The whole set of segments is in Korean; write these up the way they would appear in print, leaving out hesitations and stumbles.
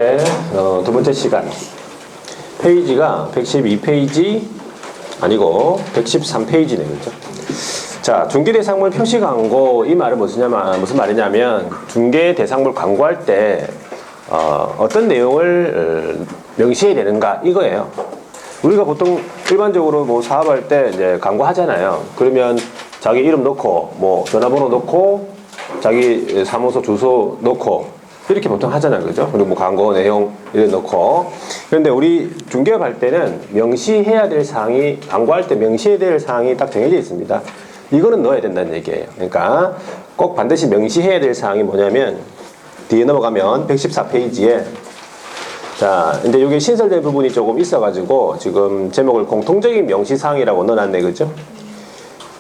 두 번째 시간 페이지가 112페이지 아니고 113페이지네, 그죠? 자, 중개대상물 표시 광고, 이 말은 무슨 말이냐면 중개대상물 광고할 때 어떤 내용을 명시해야 되는가 이거예요. 우리가 보통 일반적으로 뭐 사업할 때 이제 광고하잖아요. 그러면 자기 이름 넣고 뭐 전화번호 넣고 자기 사무소 주소 넣고 이렇게 보통 하잖아요, 그죠? 그리고 뭐 광고 내용 이렇게 넣고. 그런데 우리 중개업 할 때는 명시해야 될 사항이, 광고할 때 명시해야 될 사항이 딱 정해져 있습니다. 이거는 넣어야 된다는 얘기예요. 그러니까 꼭 반드시 명시해야 될 사항이 뭐냐면 뒤에 넘어가면 114페이지에 자, 이제 여기 신설된 부분이 조금 있어가지고 지금 제목을 공통적인 명시사항이라고 넣어놨네, 그죠?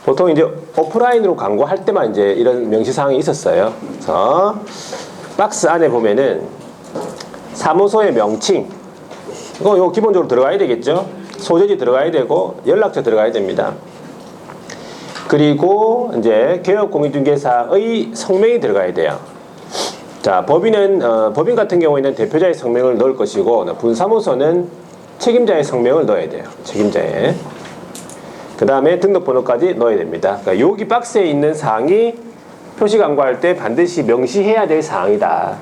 보통 이제 오프라인으로 광고할 때만 이제 이런 명시사항이 있었어요. 그래서 박스 안에 보면은 사무소의 명칭, 이거 기본적으로 들어가야 되겠죠? 소재지 들어가야 되고 연락처 들어가야 됩니다. 그리고 이제 개업공인중개사의 성명이 들어가야 돼요. 자, 법인 같은 경우에는 대표자의 성명을 넣을 것이고 분사무소는 책임자의 성명을 넣어야 돼요. 책임자의. 그 다음에 등록번호까지 넣어야 됩니다. 그러니까 여기 박스에 있는 사항이 표시 광고할 때 반드시 명시해야 될 사항이다.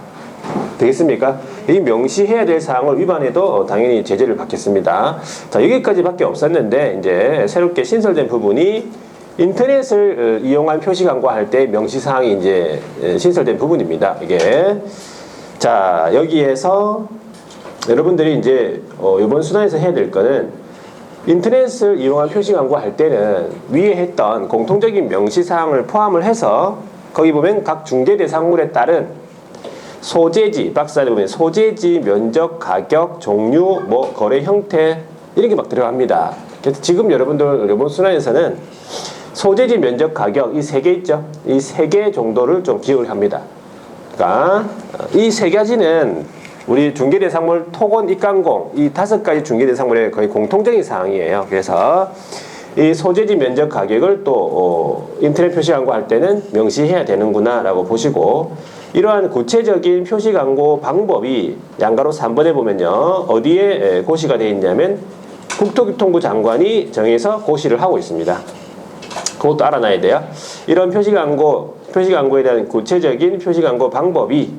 되겠습니까? 이 명시해야 될 사항을 위반해도 당연히 제재를 받겠습니다. 자, 여기까지밖에 없었는데 이제 새롭게 신설된 부분이 인터넷을 이용한 표시 광고할 때 명시사항이 이제 신설된 부분입니다. 이게. 자, 여기에서 여러분들이 이제 이번 수단에서 해야 될 거는 인터넷을 이용한 표시 광고할 때는 위에 했던 공통적인 명시사항을 포함을 해서 거기 보면 각 중개대상물에 따른 소재지, 박스 안에 보면 소재지, 면적, 가격, 종류, 뭐 거래 형태 이런 게 막 들어갑니다. 그래서 지금 여러분들 이번 순환에서는 소재지, 면적, 가격 이 세 개 있죠? 이 세 개 정도를 좀 기억을 합니다. 그러니까 이 세 가지는 우리 중개대상물, 토건, 입광공 이 5가지 중개대상물의 거의 공통적인 사항이에요. 그래서 이 소재지, 면적, 가격을 또 인터넷 표시 광고할 때는 명시해야 되는구나 라고 보시고, 이러한 구체적인 표시 광고 방법이 양가로 3번에 보면요, 어디에 고시가 되어 있냐면 국토교통부 장관이 정해서 고시를 하고 있습니다. 그것도 알아놔야 돼요. 이런 표시 광고에 대한 구체적인 표시 광고 방법이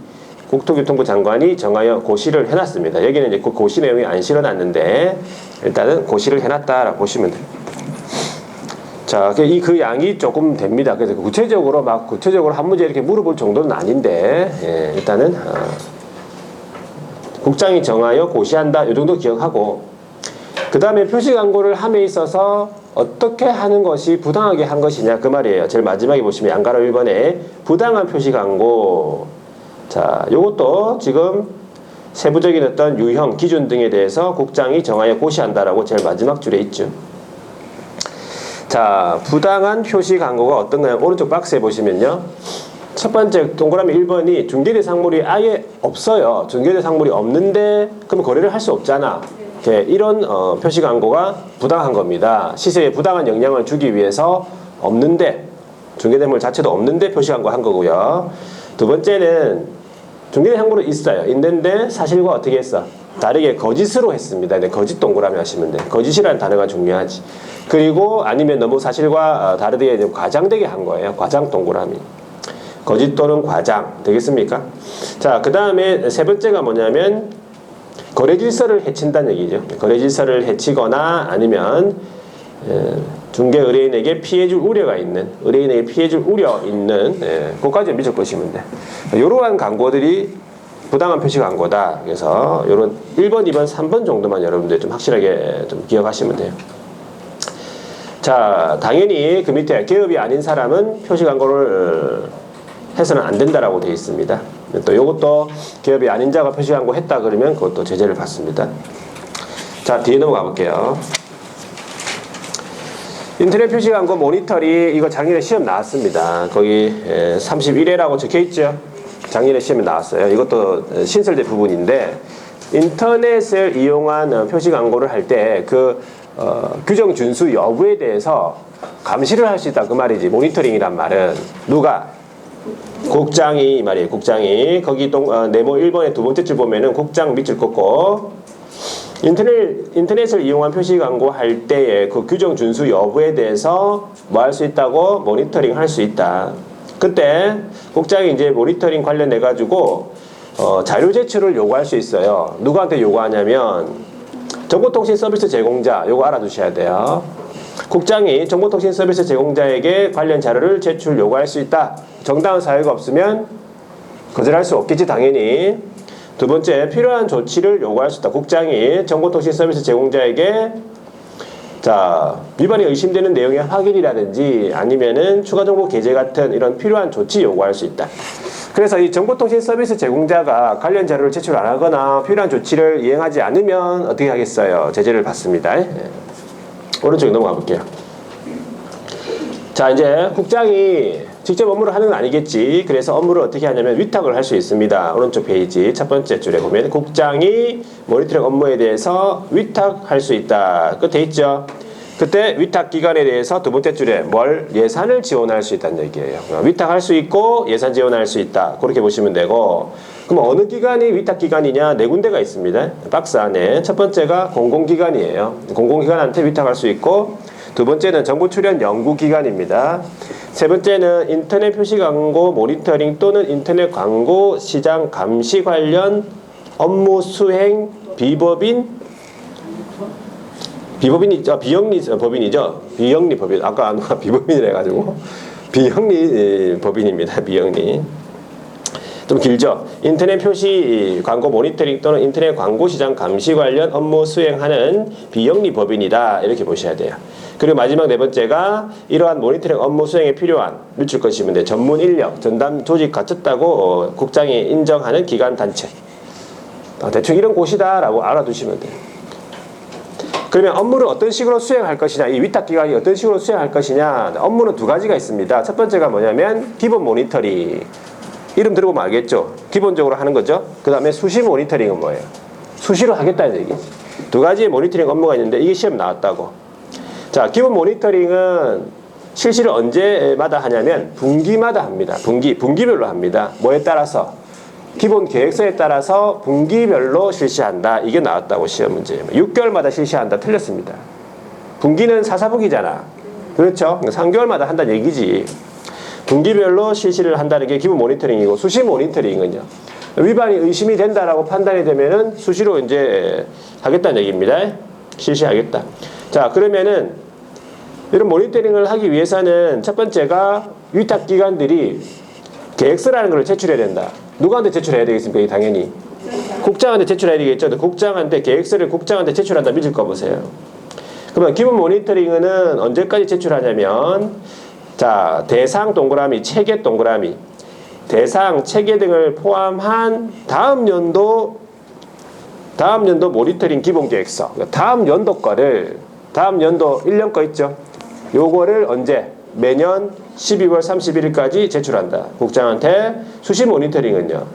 국토교통부 장관이 정하여 고시를 해놨습니다. 여기는 이제 그 고시 내용이 안 실어놨는데 일단은 고시를 해놨다라고 보시면 돼요. 자, 그 양이 조금 됩니다. 그래서 구체적으로 한 문제 이렇게 물어볼 정도는 아닌데, 예, 일단은 국장이 정하여 고시한다 이 정도 기억하고, 그 다음에 표시 광고를 함에 있어서 어떻게 하는 것이 부당하게 한 것이냐 그 말이에요. 제일 마지막에 보시면 양가로 1번에 부당한 표시 광고. 자, 요것도 지금 세부적인 어떤 유형, 기준 등에 대해서 국장이 정하여 고시한다라고 제일 마지막 줄에 있죠. 자, 부당한 표시 광고가 어떤가요? 오른쪽 박스에 보시면요, 첫 번째 동그라미 1번이 중개대상물이 아예 없어요. 중개대상물이 없는데 그럼 거래를 할 수 없잖아. 이런 표시 광고가 부당한 겁니다. 시세에 부당한 영향을 주기 위해서 없는데, 중개대상물 자체도 없는데 표시 광고 한 거고요. 두 번째는 중개대상물은 있어요. 있는데 사실과 어떻게 했어? 다르게 거짓으로 했습니다. 거짓 동그라미 하시면 돼요. 거짓이라는 단어가 중요하지. 그리고 아니면 너무 사실과 다르게 과장되게 한 거예요. 과장 동그라미. 거짓 또는 과장 되겠습니까? 자, 그 다음에 세 번째가 뭐냐면 거래 질서를 해친다는 얘기죠. 거래 질서를 해치거나 아니면 중개 의뢰인에게 피해줄 우려가 있는, 의뢰인에게 피해줄 우려 있는, 그것까지 미적 보시면 돼. 이러한 광고들이 부당한 표시 광고다. 그래서 이런 1번, 2번, 3번 정도만 여러분들 좀 확실하게 좀 기억하시면 돼요. 자, 당연히 그 밑에 개업이 아닌 사람은 표시 광고를 해서는 안 된다라고 되어 있습니다. 또 이것도 개업이 아닌 자가 표시 광고 했다 그러면 그것도 제재를 받습니다. 자, 뒤에 넘어가 볼게요. 인터넷 표시 광고 모니터링, 이거 작년에 시험 나왔습니다. 거기 31회라고 적혀 있죠. 작년에 시험에 나왔어요. 이것도 신설된 부분인데, 인터넷을 이용한 표시 광고를 할 때 그 규정 준수 여부에 대해서 감시를 할 수 있다 그 말이지. 모니터링이란 말은 누가 국장이 이 말이에요. 국장이 거기 네모 1번의 두 번째 줄 보면은 국장 밑줄 긋고 인터넷을 이용한 표시 광고 할 때에 그 규정 준수 여부에 대해서 뭐 할 수 있다고? 모니터링 할 수 있다. 그때 국장이 이제 모니터링 관련해 가지고 자료 제출을 요구할 수 있어요. 누구한테 요구하냐면 정보통신 서비스 제공자, 요거 알아두셔야 돼요. 국장이 정보통신 서비스 제공자에게 관련 자료를 제출 요구할 수 있다. 정당한 사유가 없으면 거절할 수 없겠지 당연히. 두 번째, 필요한 조치를 요구할 수 있다. 국장이 정보통신 서비스 제공자에게 위반이 의심되는 내용의 확인이라든지 아니면은 추가 정보 게재 같은 이런 필요한 조치 요구할 수 있다. 그래서 이 정보통신 서비스 제공자가 관련 자료를 제출 안 하거나 필요한 조치를 이행하지 않으면 어떻게 하겠어요? 제재를 받습니다. 오른쪽에 넘어가 볼게요. 자, 이제 국장이 직접 업무를 하는 건 아니겠지. 그래서 업무를 어떻게 하냐면 위탁을 할 수 있습니다. 오른쪽 페이지 첫 번째 줄에 보면 국장이 모니터링 업무에 대해서 위탁할 수 있다. 끝에 있죠. 그때 위탁 기관에 대해서 두 번째 줄에 예산을 지원할 수 있다는 얘기예요. 위탁할 수 있고 예산 지원할 수 있다. 그렇게 보시면 되고, 그럼 어느 기관이 위탁 기관이냐? 네 군데가 있습니다. 박스 안에. 첫 번째가 공공기관이에요. 공공기관한테 위탁할 수 있고, 두 번째는 정보 출연 연구기관입니다. 세 번째는 인터넷 표시 광고 모니터링 또는 인터넷 광고 시장 감시 관련 업무 수행 비영리 법인이죠. 비영리 법인. 아까 누가 비법인이라 해가지고 비영리 법인입니다. 비영리. 좀 길죠. 인터넷 표시 광고 모니터링 또는 인터넷 광고 시장 감시 관련 업무 수행하는 비영리 법인이다. 이렇게 보셔야 돼요. 그리고 마지막 네 번째가 이러한 모니터링 업무 수행에 필요한 밑줄 것이면 돼. 전문 인력, 전담 조직 갖췄다고 국장이 인정하는 기관 단체. 대충 이런 곳이다라고 알아두시면 돼요. 그러면 업무를 어떤 식으로 수행할 것이냐, 이 위탁기관이 어떤 식으로 수행할 것이냐, 업무는 두 가지가 있습니다. 첫 번째가 뭐냐면 기본 모니터링. 이름 들어보면 알겠죠? 기본적으로 하는 거죠. 그 다음에 수시 모니터링은 뭐예요? 수시로 하겠다는 얘기. 두 가지의 모니터링 업무가 있는데 이게 시험 나왔다고. 자, 기본 모니터링은 실시를 언제마다 하냐면 분기마다 합니다. 분기별로 합니다. 뭐에 따라서? 기본 계획서에 따라서 분기별로 실시한다. 이게 나왔다고 시험 문제예요. 6개월마다 실시한다. 틀렸습니다. 분기는 사사분기잖아. 그렇죠? 3개월마다 한다는 얘기지. 분기별로 실시를 한다는 게 기본 모니터링이고, 수시 모니터링은요, 위반이 의심이 된다라고 판단이 되면은 수시로 이제 하겠다는 얘기입니다. 실시하겠다. 자, 그러면은 이런 모니터링을 하기 위해서는 첫 번째가 위탁기관들이 계획서라는 걸 제출해야 된다. 누구한테 제출해야 되겠습니까? 당연히 국장한테 제출해야 되겠죠. 국장한테 계획서를 국장한테 제출한다. 믿을 거 보세요. 그러면 기본 모니터링은 언제까지 제출하냐면, 자, 대상 동그라미, 체계 동그라미, 대상, 체계 등을 포함한 다음 연도 모니터링 기본 계획서. 다음 연도 거를, 다음 연도 1년 거 있죠? 요거를 언제? 매년 12월 31일까지 제출한다. 국장한테. 수시 모니터링은요,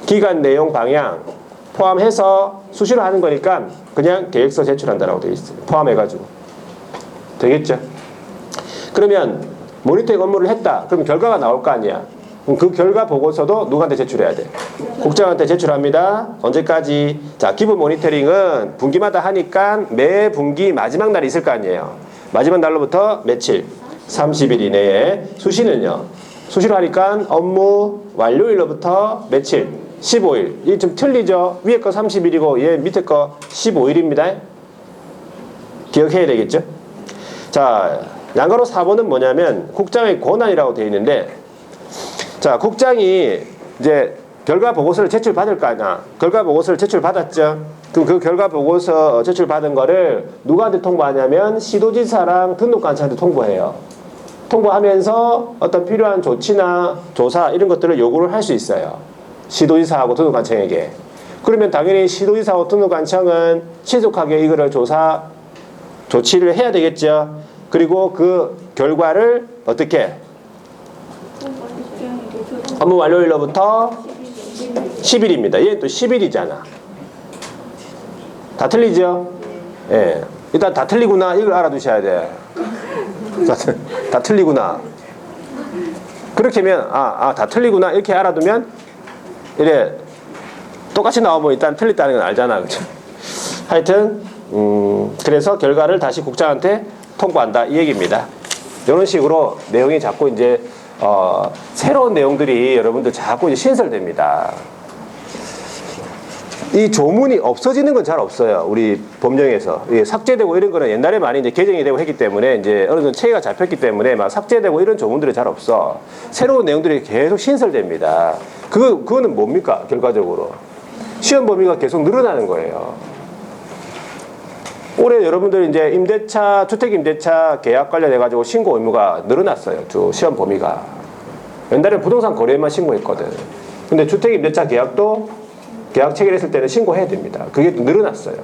기간 내용 방향 포함해서 수시로 하는 거니까 그냥 계획서 제출한다라고 되어 있어요. 포함해가지고. 되겠죠? 그러면 모니터링 업무를 했다. 그럼 결과가 나올 거 아니야. 그럼 그 결과 보고서도 누구한테 제출해야 돼? 국장한테 제출합니다. 언제까지? 자, 기본 모니터링은 분기마다 하니까 매 분기 마지막 날이 있을 거 아니에요. 마지막 날로부터 며칠? 30일 이내에. 수시는요, 수시로 하니까 업무 완료일로부터 며칠? 15일. 이게 좀 틀리죠? 위에 거 30일이고 얘 밑에 거 15일입니다. 기억해야 되겠죠? 자, 양가로 4번은 뭐냐면 국장의 권한이라고 되어 있는데, 자, 국장이 이제 결과 보고서를 제출받을 거 아니야. 결과 보고서를 제출받았죠. 그럼 그 결과 보고서 제출받은 거를 누구한테 통보하냐면 시도지사랑 등록관청한테 통보해요. 통보하면서 어떤 필요한 조치나 조사 이런 것들을 요구를 할 수 있어요. 시도지사하고 등록관청에게. 그러면 당연히 시도지사하고 등록관청은 신속하게 이거를 조치를 해야 되겠죠. 그리고 그 결과를 어떻게? 업무 완료일로부터 10일입니다. 얘는 또 10일이잖아. 다 틀리죠? 예. 일단 다 틀리구나. 이걸 알아두셔야 돼. 다 틀리구나. 그렇게 하면 다 틀리구나 이렇게 알아두면 이래 똑같이 나오면 일단 틀렸다는 건 알잖아, 그죠? 하여튼 그래서 결과를 다시 국장한테 통보한다 이 얘기입니다. 이런 식으로 내용이 자꾸 이제 새로운 내용들이 여러분들 자꾸 이제 신설됩니다. 이 조문이 없어지는 건 잘 없어요. 우리 법령에서 삭제되고 이런 거는 옛날에 많이 이제 개정이 되고 했기 때문에 이제 어느 정도 체계가 잡혔기 때문에 막 삭제되고 이런 조문들이 잘 없어. 새로운 내용들이 계속 신설됩니다. 그거는 뭡니까? 결과적으로 시험 범위가 계속 늘어나는 거예요. 올해 여러분들 이제 임대차 주택 임대차 계약 관련해 가지고 신고 의무가 늘어났어요. 시험 범위가. 옛날에 부동산 거래만 신고했거든. 근데 주택 임대차 계약도 계약 체결했을 때는 신고해야 됩니다. 그게 늘어났어요.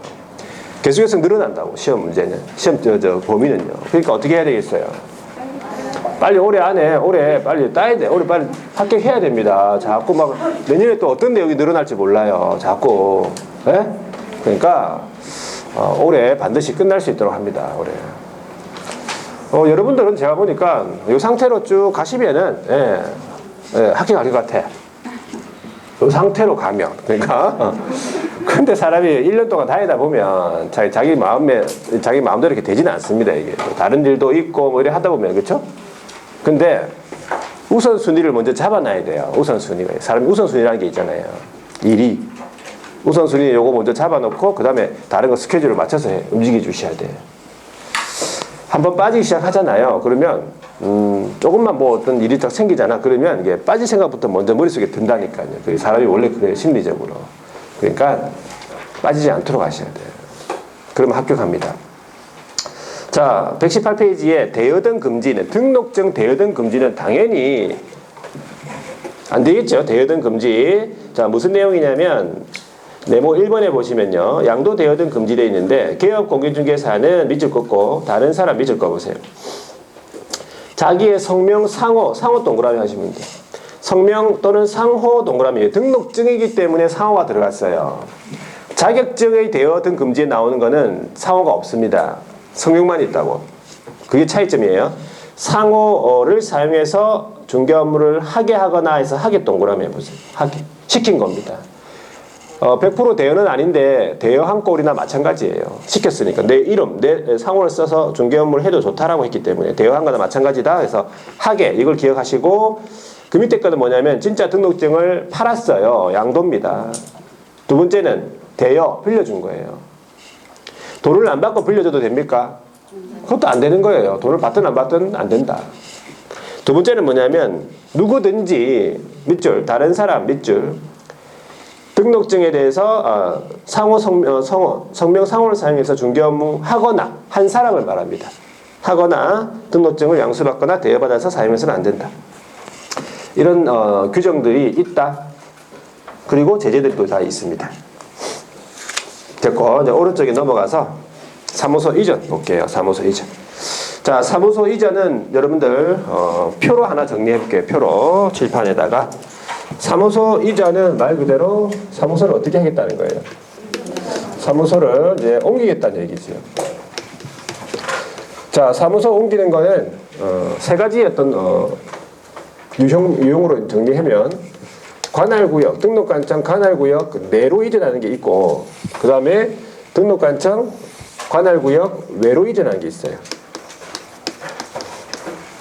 계속해서 늘어난다고 시험 문제는 시험 범위는요. 그러니까 어떻게 해야 되겠어요? 빨리 올해 빨리 따야 돼. 올해 빨리 합격해야 됩니다. 자꾸 막 내년에 또 어떤 내용이 늘어날지 몰라요. 자꾸. 예? 그러니까 올해 반드시 끝날 수 있도록 합니다. 올해. 여러분들은 제가 보니까 이 상태로 쭉 가시면은 합격할 것 같아. 이 상태로 가면. 그러니까 근데 사람이 1년 동안 다니다 보면 자기 마음대로 이렇게 되지는 않습니다. 이게 다른 일도 있고 뭐 이래 하다 보면, 그렇죠? 근데 우선순위를 먼저 잡아놔야 돼요. 우선순위가. 사람이 우선순위라는 게 있잖아요. 일이. 우선순위 요거 먼저 잡아놓고 그 다음에 다른 거 스케줄을 맞춰서 움직여 주셔야 돼요. 한번 빠지기 시작하잖아요. 그러면 조금만 뭐 어떤 일이 딱 생기잖아. 그러면 이게 빠질 생각부터 먼저 머릿속에 든다니까요. 그 사람이 원래 그래요. 심리적으로. 그러니까 빠지지 않도록 하셔야 돼요. 그러면 합격합니다. 자, 118페이지에 대여등 금지는, 등록증 대여등 금지는 당연히 안 되겠죠. 대여등 금지. 자, 무슨 내용이냐면 네모 1번에 보시면요. 양도 대여등 금지되어 있는데 개업 공인중개사는 밑줄 긋고 다른 사람 밑줄 긋어보세요. 자기의 성명 상호 동그라미 하시면 돼요. 성명 또는 상호 동그라미예요. 등록증이기 때문에 상호가 들어갔어요. 자격증의 대여등 금지에 나오는 거는 상호가 없습니다. 성명만 있다고. 그게 차이점이에요. 상호를 사용해서 중개 업무를 하게 하거나 해서 하게 동그라미 해보세요. 하게. 시킨 겁니다. 100% 대여는 아닌데 대여한 꼴이나 마찬가지예요. 시켰으니까 내 이름, 내 상호를 써서 중개 업무를 해도 좋다라고 했기 때문에 대여한 거나 마찬가지다. 그래서 하게 이걸 기억하시고 그 밑에 거는 뭐냐면 진짜 등록증을 팔았어요. 양도입니다. 두 번째는 대여 빌려준 거예요. 돈을 안 받고 빌려줘도 됩니까? 그것도 안 되는 거예요. 돈을 받든 안 받든 안 된다. 두 번째는 뭐냐면 누구든지 밑줄 다른 사람 밑줄 등록증에 대해서 성명 상호를 사용해서 중개 업무 하거나 한 사람을 말합니다. 하거나 등록증을 양수받거나 대여받아서 사용해서는 안 된다. 이런 규정들이 있다. 그리고 제재들도 다 있습니다. 됐고 이제 오른쪽에 넘어가서 사무소 이전 볼게요. 사무소 이전. 자, 사무소 이전은 여러분들 표로 하나 정리해 볼게요. 표로 칠판에다가 사무소 이전은 말 그대로 사무소를 어떻게 하겠다는 거예요. 사무소를 이제 옮기겠다는 얘기죠. 자, 사무소 옮기는 거는 세 가지 어떤 유형으로 정리하면 관할구역, 등록관청 관할구역 내로 이전하는 게 있고 그 다음에 등록관청 관할구역 외로 이전하는 게 있어요.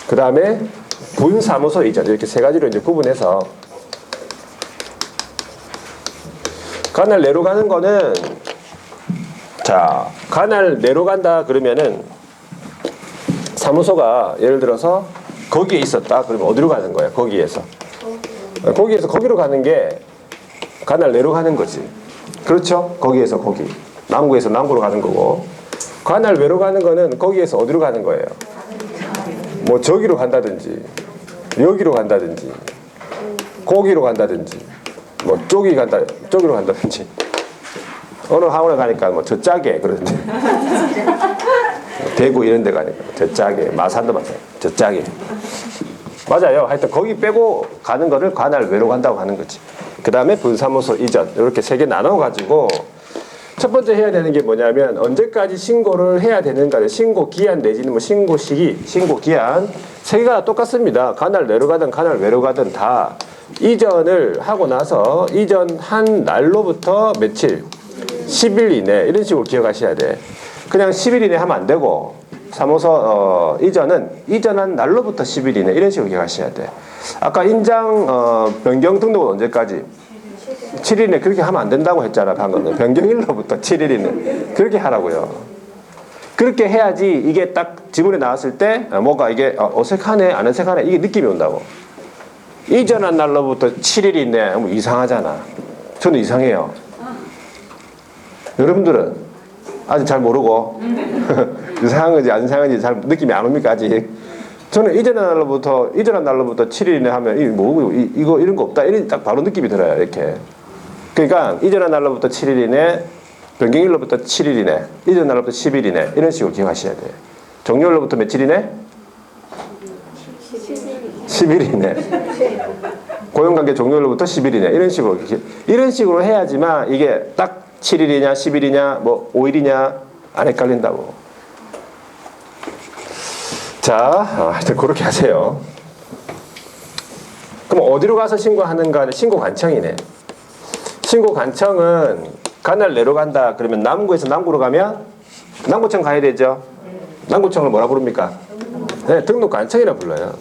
그 다음에 분사무소 이전 이렇게 세 가지로 이제 구분해서 관할 내로 가는 거는 자 관할 내로 간다 그러면은 사무소가 예를 들어서 거기에 있었다 그러면 어디로 가는 거야? 거기에서 거기로 가는 게 관할 내로 가는 거지. 그렇죠? 거기에서 거기 남구에서 남구로 가는 거고 관할 외로 가는 거는 거기에서 어디로 가는 거예요? 뭐 저기로 간다든지 여기로 간다든지 거기로 간다든지 뭐 저기로 간다든지 어느 학원에 가니까 뭐 저 짝에 그러는데 대구 이런 데 가니까 저 짝에 마산도 마찬가지 저 짝에 맞아요. 하여튼 거기 빼고 가는 거를 관할 외로 간다고 하는 거지. 그 다음에 분사무소 이전 이렇게 세 개 나눠 가지고 첫 번째 해야 되는 게 뭐냐면 언제까지 신고를 해야 되는가. 신고 기한 내지는 뭐 신고 시기, 신고 기한 세 개가 똑같습니다. 관할 내로 가든 관할 외로 가든 다 이전을 하고 나서 이전한 날로부터 며칠 10일 이내 이런 식으로 기억하셔야 돼. 그냥 10일 이내 하면 안 되고 사무소 이전은 이전한 날로부터 10일 이내 이런 식으로 기억하셔야 돼. 아까 인장 변경 등록은 언제까지? 7일 이내. 그렇게 하면 안 된다고 했잖아 방금. 변경일로부터 7일 이내 그렇게 하라고요. 그렇게 해야지 이게 딱 지문에 나왔을 때 뭐가 이게 어색하네 안 어색하네 이게 느낌이 온다고. 이전한 날로부터 7일 이내 뭐 이상하잖아. 저는 이상해요. 여러분들은 아직 잘 모르고 이상한 건지 안 이상한 건지 잘 느낌이 안 옵니까 아직? 저는 이전한 날로부터 7일 이내 하면 이거 이런 거 없다 이런 딱 바로 느낌이 들어요 이렇게. 그러니까 이전한 날로부터 7일 이내, 변경일로부터 7일 이내, 이전 날로부터 10일 이내 이런 식으로 기억하셔야 돼요. 종료일로부터 며칠 이내? 10일 이내. 고용관계 종료일로부터 10일 이내 이런 식으로 해야지만 이게 딱 7일이냐 10일이냐 뭐 5일이냐 안 헷갈린다고. 자, 하여튼 그렇게 하세요. 그럼 어디로 가서 신고하는가? 신고 관청이네. 신고 관청은 관할 내로 간다. 그러면 남구에서 남구로 가면 남구청 가야 되죠. 남구청을 뭐라 부릅니까? 네, 등록 관청이라 불러요.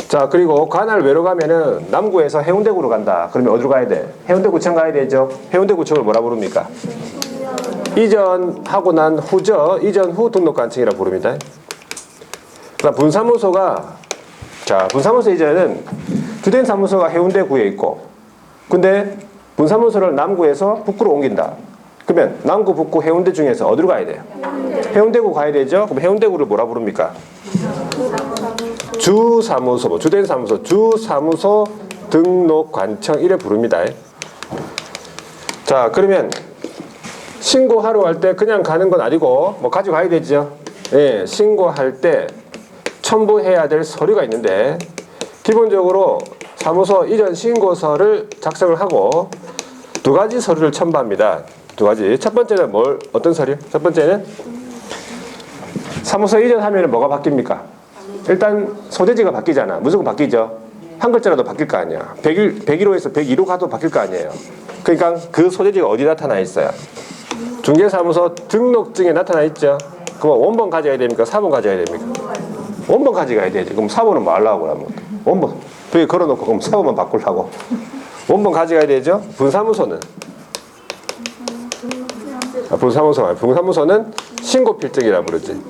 자, 그리고 관할 외로 가면은 남구에서 해운대구로 간다. 그러면 어디로 가야 돼? 해운대구청 가야 되죠. 해운대구청을 뭐라 부릅니까? 이전하고 난 후죠. 이전 후 등록관청이라 부릅니다. 그다음 분사무소가 분사무소 이전은 주된 사무소가 해운대구에 있고, 근데 분사무소를 남구에서 북구로 옮긴다. 그러면 남구, 북구, 해운대 중에서 어디로 가야 돼요? 해운대구 가야 되죠. 그럼 해운대구를 뭐라 부릅니까? 주사무소, 주된 사무소, 주사무소 등록관청 이래 부릅니다. 자, 그러면 신고하러 갈 때 그냥 가는 건 아니고 뭐 가지고 가야 되죠. 예, 신고할 때 첨부해야 될 서류가 있는데 기본적으로 사무소 이전 신고서를 작성을 하고 두 가지 서류를 첨부합니다. 두 가지. 첫 번째는 어떤 서류? 첫 번째는 사무소 이전하면 뭐가 바뀝니까? 일단 소재지가 바뀌잖아. 무조건 바뀌죠. 한 글자라도 바뀔 거 아니야. 101호에서 102호 가도 바뀔 거 아니에요. 그러니까 그 소재지가 어디 나타나 있어요? 중개사무소 등록증에 나타나 있죠. 그럼 원본 가져야 됩니까? 사본 가져야 됩니까? 원본 가져가야 되지. 그럼 사본은 뭐 하려고 그러면? 원본. 여기 걸어놓고 그럼 사본만 바꾸려고. 원본 가져가야 되죠. 분사무소는? 분사무소는 신고필증이라 부르지.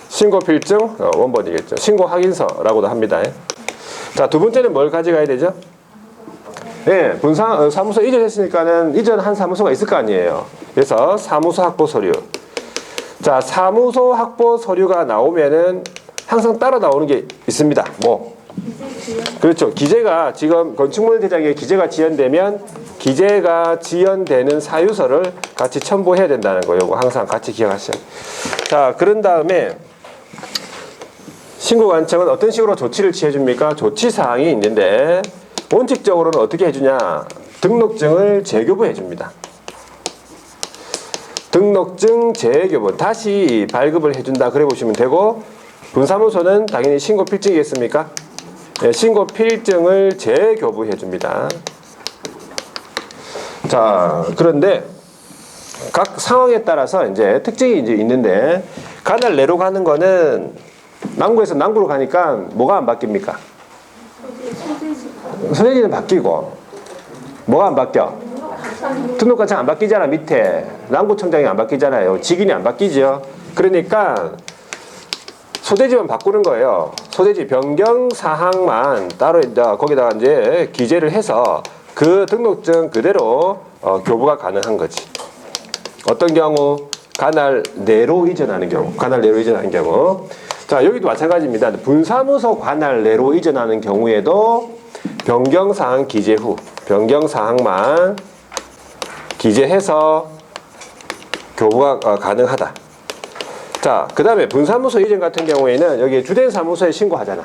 신고필증 원본이겠죠. 신고확인서라고도 합니다. 자, 두 번째는 뭘 가져가야 되죠? 예, 사무소 이전했으니까는 이전한 사무소가 있을 거 아니에요. 그래서 사무소 확보 서류. 자, 사무소 확보 서류가 나오면은 항상 따라 나오는 게 있습니다. 그렇죠. 기재가 지금 건축물 대장에 기재가 지연되면 기재가 지연되는 사유서를 같이 첨부해야 된다는 거. 요거 항상 같이 기억하셔야 돼요. 자, 그런 다음에 신고관청은 어떤 식으로 조치를 취해줍니까? 조치사항이 있는데 원칙적으로는 어떻게 해주냐? 등록증을 재교부해 줍니다. 등록증 재교부 다시 발급을 해준다 그래 보시면 되고, 분사무소는 당연히 신고필증이겠습니까? 네, 신고필증을 재교부해 줍니다. 자, 그런데 각 상황에 따라서 이제 특징이 이제 있는데, 관할 내로 가는 거는 남구에서 남구로 가니까 뭐가 안 바뀝니까? 소재지는 바뀌고 뭐가 안 바뀌어? 등록관청 안 바뀌잖아. 밑에 남구청장이 안 바뀌잖아요. 직인이 안 바뀌죠. 그러니까 소재지만 바꾸는 거예요. 소재지 변경 사항만 따로 거기다가 이제 기재를 해서 그 등록증 그대로 교부가 가능한 거지. 어떤 경우? 관할 내로 이전하는 경우. 관할 내로 이전하는 경우. 자, 여기도 마찬가지입니다. 분사무소 관할 내로 이전하는 경우에도 변경사항 기재 후 변경사항만 기재해서 교부가 가능하다. 자, 그 다음에 분사무소 이전 같은 경우에는 여기 주된 사무소에 신고하잖아.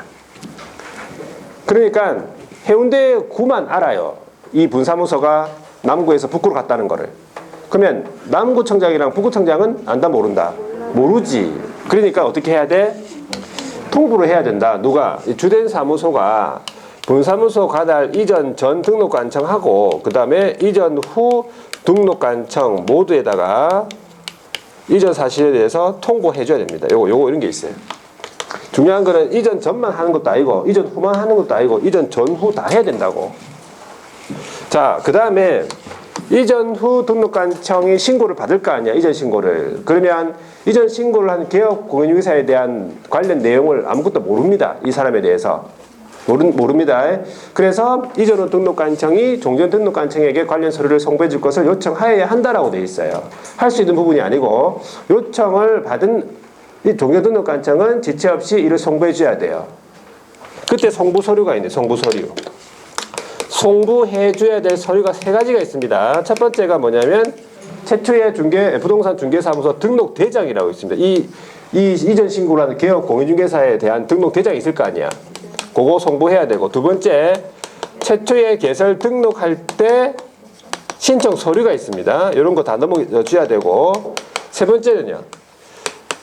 그러니까 해운대구만 알아요. 이 분사무소가 남구에서 북구로 갔다는 거를. 그러면 남구청장이랑 북구청장은 안다 모른다? 모르지. 그러니까 어떻게 해야 돼? 통보를 해야 된다. 누가? 주된 사무소가 분사무소 관할 이전 전 등록관청하고 그 다음에 이전 후 등록관청 모두에다가 이전 사실에 대해서 통보해 줘야 됩니다. 요거 이런 게 있어요. 중요한 거는 이전 전만 하는 것도 아니고 이전 후만 하는 것도 아니고 이전 전후 다 해야 된다고. 자, 그 다음에 이전 후 등록관청이 신고를 받을 거 아니야. 이전 신고를. 그러면 이전 신고를 한 개업 공인중개사에 대한 관련 내용을 아무것도 모릅니다. 이 사람에 대해서. 모릅니다. 그래서 이전 후 등록관청이 종전 등록관청에게 관련 서류를 송부해 줄 것을 요청하여야 한다라고 되어 있어요. 할 수 있는 부분이 아니고 요청을 받은 이 종전 등록관청은 지체 없이 이를 송부해 줘야 돼요. 그때 송부 서류가 있네. 송부 서류. 송부해 줘야 될 서류가 3가지가 있습니다. 첫 번째가 뭐냐면 최초의 부동산 중개사무소 등록 대장이라고 있습니다. 이 이전 신고를 하는 개업 공인중개사에 대한 등록 대장이 있을 거 아니야. 그거 송부해야 되고, 두 번째 최초의 개설 등록할 때 신청 서류가 있습니다. 이런 거 다 넘어줘야 되고, 세 번째는요.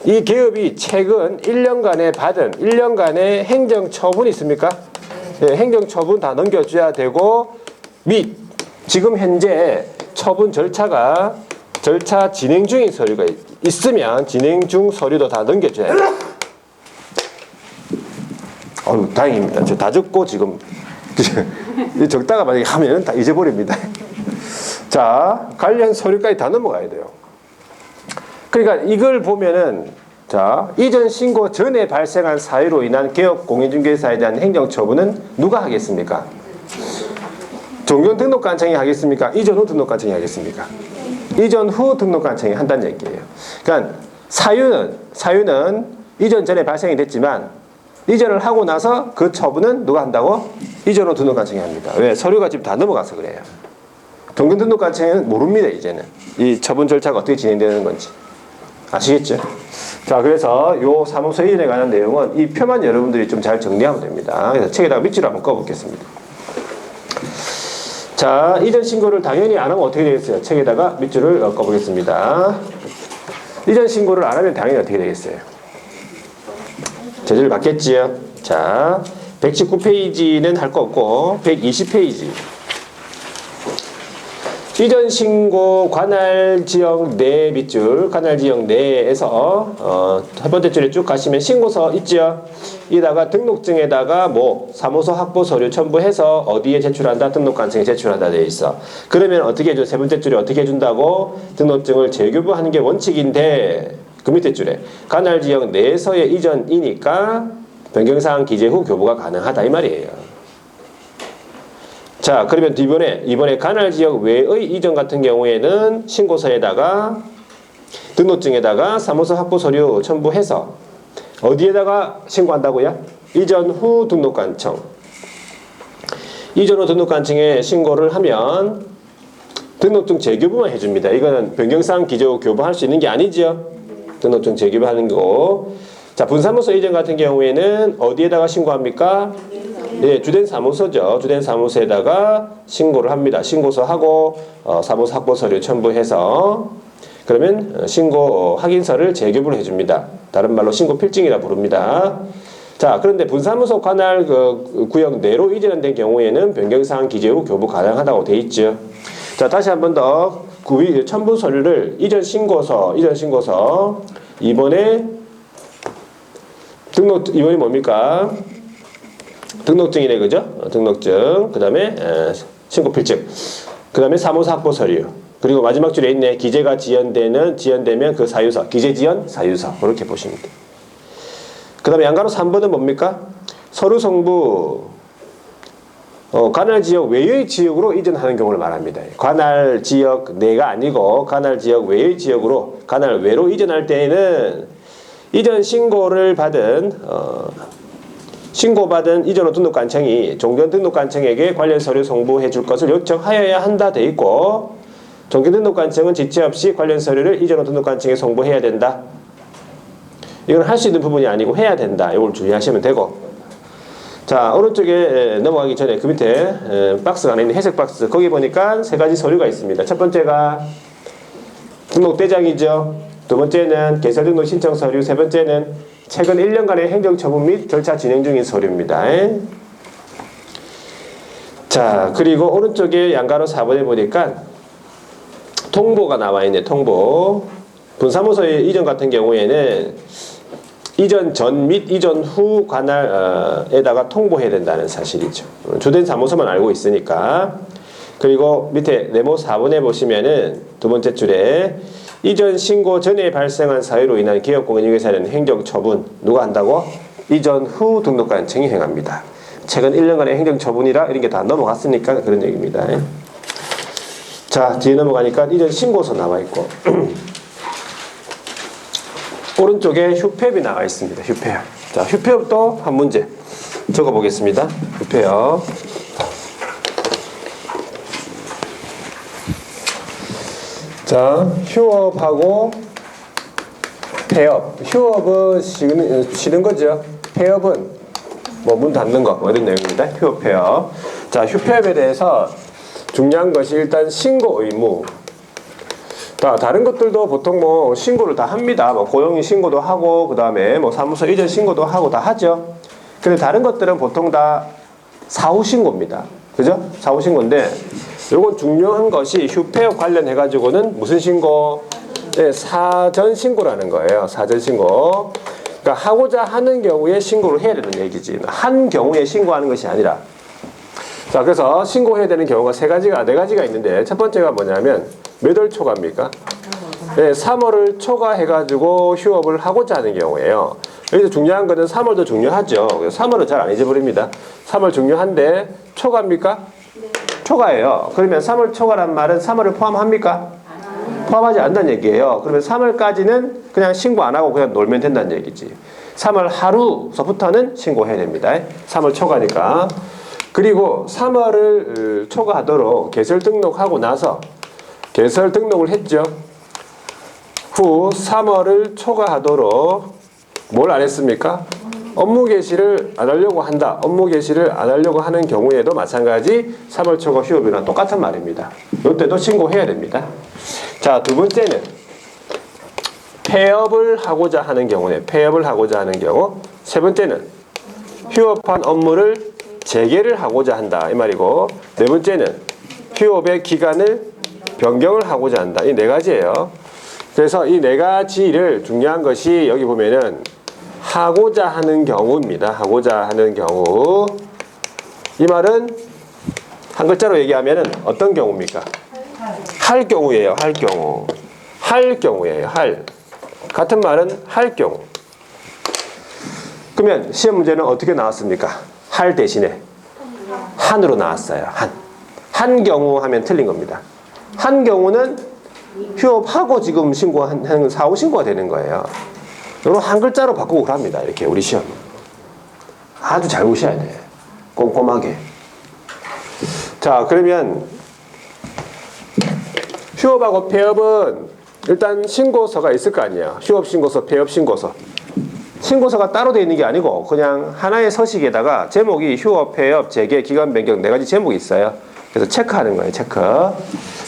이 개업이 최근 1년간에 받은 1년간의 행정처분이 있습니까? 네, 행정처분 다 넘겨줘야 되고, 및 지금 현재 처분 절차 진행 중인 서류가 있으면 진행 중 서류도 다 넘겨줘야 돼요. 다행입니다. 저 다 적고 지금 적다가 만약에 하면 다 잊어버립니다. 자, 관련 서류까지 다 넘어가야 돼요. 그러니까 이걸 보면은 자, 이전 신고 전에 발생한 사유로 인한 개업 공인중개사에 대한 행정처분은 누가 하겠습니까? 종전 등록관청이 하겠습니까? 이전 후 등록관청이 하겠습니까? 이전 후 등록관청이 한다는 얘기예요. 그러니까 사유는 이전 전에 발생이 됐지만 이전을 하고 나서 그 처분은 누가 한다고? 이전 후 등록관청이 합니다. 왜? 서류가 지금 다 넘어가서 그래요. 종전 등록관청은 모릅니다. 이제는 이 처분 절차가 어떻게 진행되는 건지 아시겠죠? 자, 그래서 요 사무소 이전에 관한 내용은 이 표만 여러분들이 좀 잘 정리하면 됩니다. 그래서 책에다가 밑줄을 한번 꺼보겠습니다. 자, 이전 신고를 당연히 안 하면 어떻게 되겠어요? 책에다가 밑줄을 꺼보겠습니다. 이전 신고를 안 하면 당연히 어떻게 되겠어요? 제재를 받겠지요. 자, 119페이지는 할 거 없고 120페이지. 이전 신고 관할 지역 내 밑줄, 관할 지역 내에서 첫 번째 줄에 쭉 가시면 신고서 있죠. 이다가 등록증에다가 사무소 확보 서류 첨부해서 어디에 제출한다? 등록관청에 제출한다 되어 있어. 그러면 어떻게 해줘? 세 번째 줄에 어떻게 해준다고? 등록증을 재교부하는 게 원칙인데 그 밑에 줄에 관할 지역 내에서의 이전이니까 변경사항 기재 후 교부가 가능하다 이 말이에요. 자, 그러면 이번에 관할 지역 외의 이전 같은 경우에는 신고서에다가 등록증에다가 사무소 확보 서류 첨부해서 어디에다가 신고한다고요? 이전 후 등록관청. 이전 후 등록관청에 신고를 하면 등록증 재교부만 해줍니다. 이거는 변경사항 기재 후 교부할 수 있는 게 아니죠. 등록증 재교부하는 거고. 자, 분사무소 이전 같은 경우에는 어디에다가 신고합니까? 예, 주된 사무소죠. 주된 사무소에다가 신고를 합니다. 신고서 하고 사무소 확보 서류 첨부해서 그러면 신고 확인서를 재교부를 해줍니다. 다른 말로 신고 필증이라 부릅니다. 자, 그런데 분사무소 관할 구역 내로 이전된 경우에는 변경사항 기재 후 교부 가능하다고 돼 있죠. 자, 다시 한 번 더 첨부 서류를 이전 신고서 이번에 이번이 뭡니까? 등록증이네, 그죠? 등록증, 그 다음에 신고필증, 그 다음에 사무소 확보 서류, 그리고 마지막 줄에 있네. 기재가 지연되면 그 사유서, 기재 지연 사유서, 그렇게 보시면 돼요. 그 다음에 양가로 3번은 뭡니까? 서류 송부, 관할 지역 외의 지역으로 이전하는 경우를 말합니다. 관할 지역 내가 아니고 관할 지역 외의 지역으로, 관할 외로 이전할 때에는 이전 신고를 신고받은 이전 후 등록관청이 종전 등록관청에게 관련 서류 송부해 줄 것을 요청하여야 한다 돼 있고, 종전 등록관청은 지체 없이 관련 서류를 이전 후 등록관청에 송부해야 된다. 이건 할 수 있는 부분이 아니고 해야 된다. 이걸 주의하시면 되고. 자, 오른쪽에 넘어가기 전에 그 밑에 박스가 하나 있는 회색 박스, 거기 보니까 3가지 서류가 있습니다. 첫 번째가 등록대장이죠. 두 번째는 개설등록 신청 서류. 세 번째는 최근 1년간의 행정처분 및 절차 진행 중인 서류입니다. 자, 그리고 오른쪽에 양가로 4번에 보니까 통보가 나와 있네. 통보. 분사무소의 이전 같은 경우에는 이전 전 및 이전 후 관할에다가 통보해야 된다는 사실이죠. 주된 사무소만 알고 있으니까. 그리고 밑에 네모 4번에 보시면은 두 번째 줄에 이전 신고 전에 발생한 사유로 인한 기업공인중개사는 행정처분 누가 한다고? 이전 후 등록관청이 행합니다. 최근 1년간의 행정처분이라 이런 게 다 넘어갔으니까 그런 얘기입니다. 자, 뒤에 넘어가니까 이전 신고서 나와 있고 오른쪽에 휴폐업이 나와 있습니다. 휴폐업. 자, 휴폐업도 한 문제 적어 보겠습니다. 휴폐업. 자, 휴업하고 폐업. 휴업은 쉬는 거죠. 폐업은 뭐 문 닫는 거, 뭐 이런 내용입니다. 휴업, 폐업. 자, 휴폐업에 대해서 중요한 것이 일단 신고 의무. 다른 것들도 보통 뭐 신고를 다 합니다. 뭐 고용인 신고도 하고, 그 다음에 뭐 사무소 이전 신고도 하고 다 하죠. 근데 다른 것들은 보통 다 사후 신고입니다. 그죠? 사후 신고인데, 요건 중요한 것이 휴폐업 관련해 가지고는 무슨 신고? 네, 사전 신고라는 거예요. 사전 신고. 그러니까 하고자 하는 경우에 신고를 해야 되는 얘기지. 한 경우에 신고하는 것이 아니라. 자, 그래서 신고해야 되는 경우가 네 가지가 있는데, 첫 번째가 뭐냐면 몇 월 초과입니까? 네, 3월을 초과해 가지고 휴업을 하고자 하는 경우예요. 여기서 중요한 거는 3월도 중요하죠. 3월은 잘 안 잊어버립니다. 3월 중요한데 초과입니까? 네. 초과예요. 그러면 3월 초과란 말은 3월을 포함합니까? 포함하지 않는다는 얘기예요. 그러면 3월까지는 그냥 신고 안 하고 그냥 놀면 된다는 얘기지. 3월 하루서부터는 신고해야 됩니다. 3월 초과니까. 그리고 3월을 초과하도록 개설 등록하고 나서 개설 등록을 했죠. 후 3월을 초과하도록 뭘 안 했습니까? 업무 개시를 안 하려고 한다. 업무 개시를 안 하려고 하는 경우에도 마찬가지 3월 초과 휴업이랑 똑같은 말입니다. 이때도 신고해야 됩니다. 자, 두 번째는 폐업을 하고자 하는 경우네. 폐업을 하고자 하는 경우. 세 번째는 휴업한 업무를 재개를 하고자 한다. 이 말이고, 네 번째는 휴업의 기간을 변경을 하고자 한다. 이 네 가지예요. 그래서 이 네 가지를 중요한 것이 여기 보면은 하고자 하는 경우입니다. 하고자 하는 경우. 이 말은 한 글자로 얘기하면은 어떤 경우입니까? 할 경우예요. 할 경우. 할 경우예요. 할. 같은 말은 할 경우. 그러면 시험 문제는 어떻게 나왔습니까? 할 대신에 한으로 나왔어요. 한. 한 경우 하면 틀린 겁니다. 한 경우는 휴업하고 지금 신고한 사후 신고가 되는 거예요. 이런 한 글자로 바꾸고 합니다. 이렇게 우리 시험. 아주 잘 보셔야 돼. 꼼꼼하게. 자, 그러면 휴업하고 폐업은 일단 신고서가 있을 거 아니에요. 휴업 신고서, 폐업 신고서. 신고서가 따로 되어 있는 게 아니고 그냥 하나의 서식에다가 제목이 휴업, 폐업, 재개, 기간 변경 네 가지 제목이 있어요. 그래서 체크하는 거예요. 체크.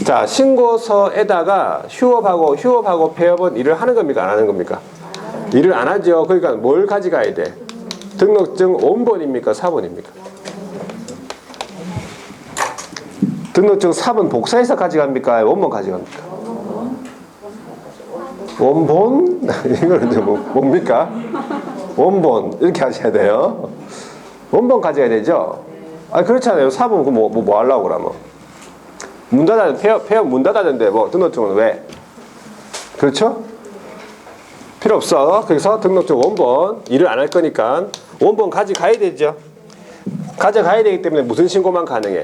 자, 신고서에다가 휴업하고 폐업은 일을 하는 겁니까? 안 하는 겁니까? 일을 안 하죠. 그러니까 뭘 가져가야 돼? 등록증 원본입니까? 사본입니까? 등록증 사본 복사해서 가져갑니까? 원본 가져갑니까? 원본? 이거는 뭡니까? 원본 이렇게 하셔야 돼요. 원본 가져야 되죠. 아, 그렇잖아요. 사본 뭐 하려고 그러면 문 닫았는 폐업 문 닫았는데 뭐 등록증은 왜? 그렇죠? 필요 없어. 그래서 등록증 원본 일을 안 할 거니까 원본 가져가야 되죠. 가져가야 되기 때문에 무슨 신고만 가능해?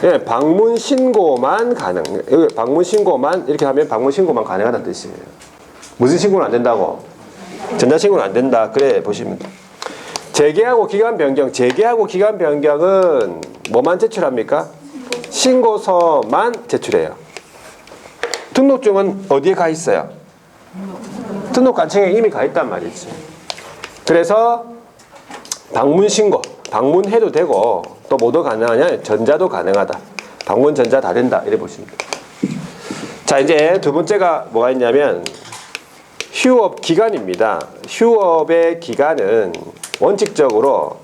예, 방문 신고만 가능. 여기 방문 신고만 이렇게 하면 방문 신고만 가능하다는 뜻이에요. 무슨 신고는 안 된다고? 전자 신고는 안 된다. 그래 보시면 돼. 재개하고 기간 변경. 재개하고 기간 변경은 뭐만 제출합니까? 신고서만 제출해요. 등록증은 어디에 가 있어요? 등록관청에 이미 가 있단 말이지. 그래서 방문 신고, 방문해도 되고 또 뭐도 가능하냐? 전자도 가능하다. 방문, 전자 다 된다. 이래 보시면 돼요. 자, 이제 두 번째가 뭐가 있냐면 휴업 기간입니다. 휴업의 기간은 원칙적으로